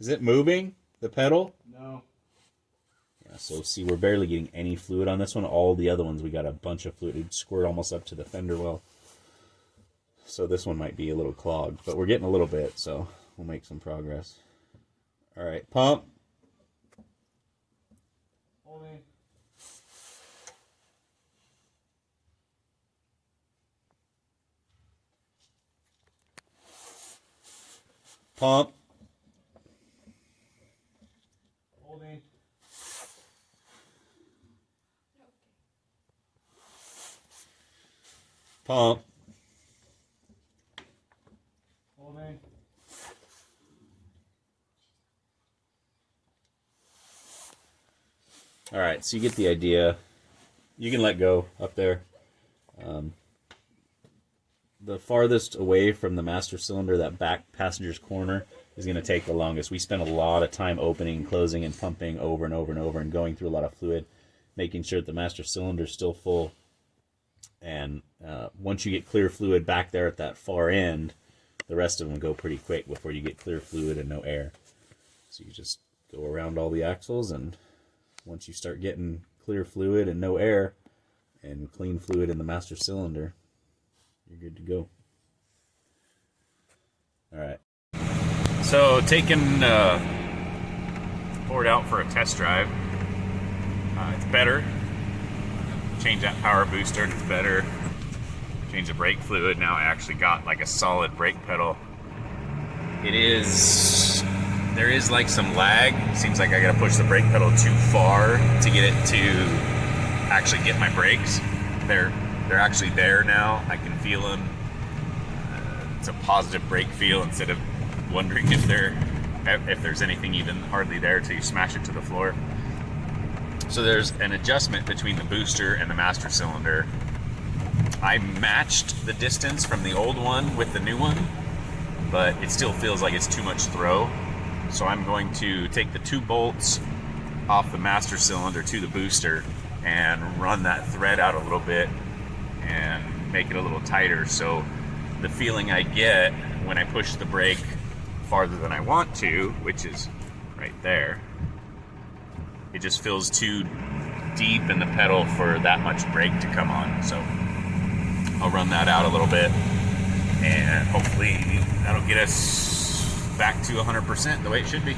Is it moving, the pedal? No. Yeah, so see, we're barely getting any fluid on this one. All the other ones, we got a bunch of fluid. It squirt almost up to the fender well. So this one might be a little clogged, but we're getting a little bit, so we'll make some progress. All right, pump. Hold in. Pump. Hold in. Pump. Hold in. All right, so you get the idea. You can let go up there. The farthest away from the master cylinder, that back passenger's corner, is going to take the longest. We spent a lot of time opening, closing, and pumping over and over and over and going through a lot of fluid, making sure that the master cylinder is still full. And once you get clear fluid back there at that far end, the rest of them go pretty quick before you get clear fluid and no air. So you just go around all the axles, and once you start getting clear fluid and no air and clean fluid in the master cylinder, you're good to go. All right. So taking Ford out for a test drive. It's better. Change that power booster and it's better. Change the brake fluid. Now I actually got like a solid brake pedal. There is like some lag. Seems like I gotta push the brake pedal too far to get it to actually get my brakes. They're actually there now. I can feel them. It's a positive brake feel instead of wondering if there's anything even hardly there till you smash it to the floor. So there's an adjustment between the booster and the master cylinder. I matched the distance from the old one with the new one, but it still feels like it's too much throw. So I'm going to take the 2 bolts off the master cylinder to the booster and run that thread out a little bit and make it a little tighter, so the feeling I get when I push the brake farther than I want to, which is right there, it just feels too deep in the pedal for that much brake to come on. So I'll run that out a little bit, and hopefully that'll get us back to 100% the way it should be.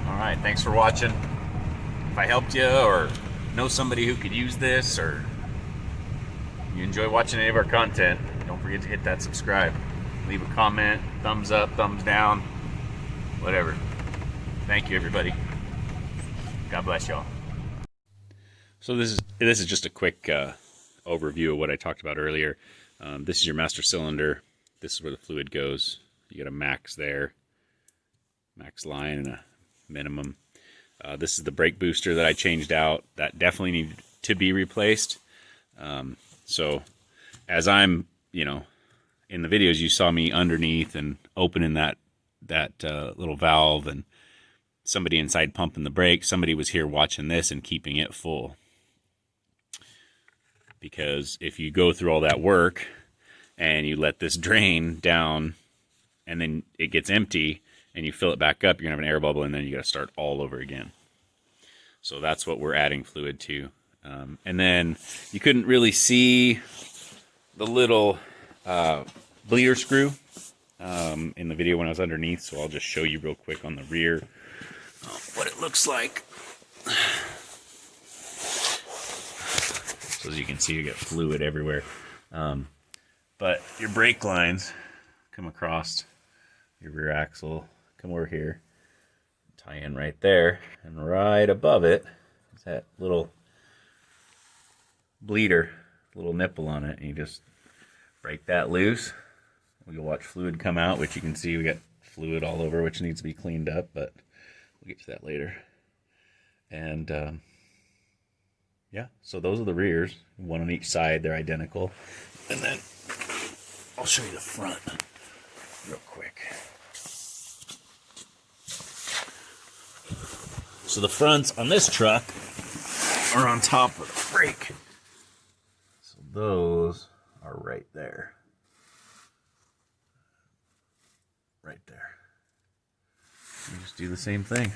All right, thanks for watching. If I helped you or know somebody who could use this, or you enjoy watching any of our content, don't forget to hit that subscribe. Leave a comment, thumbs up, thumbs down, whatever. Thank you, everybody. God bless y'all. So this is just a quick overview of what I talked about earlier. This is your master cylinder. This is where the fluid goes. You got a max there, max line, and a minimum. This is the brake booster that I changed out. That definitely needed to be replaced. So as I'm, in the videos you saw me underneath and opening that little valve, and somebody inside pumping the brake. Somebody was here watching this and keeping it full. Because if you go through all that work and you let this drain down and then it gets empty and you fill it back up, you're gonna have an air bubble, and then you gotta start all over again. So that's what we're adding fluid to. And then you couldn't really see the little bleeder screw in the video when I was underneath, so I'll just show you real quick on the rear what it looks like. So as you can see, you get fluid everywhere. But your brake lines come across your rear axle, come over here, tie in right there, and right above it is that little bleeder, little nipple on it, and you just break that loose. We'll watch fluid come out, which you can see we got fluid all over, which needs to be cleaned up, but we'll get to that later. And yeah, so those are the rears, one on each side. They're identical. And then I'll show you the front real quick. So the fronts on this truck are on top of the brake. So those are right there. Right there. You just do the same thing.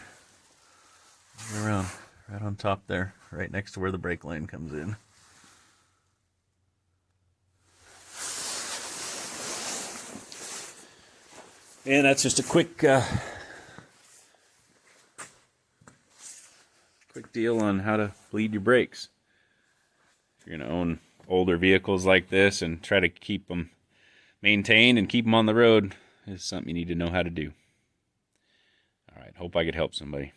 All around, right on top there, right next to where the brake line comes in. And that's just a quick deal on how to bleed your brakes. If you're going to own older vehicles like this and try to keep them maintained and keep them on the road, is something you need to know how to do. All right, hope I could help somebody.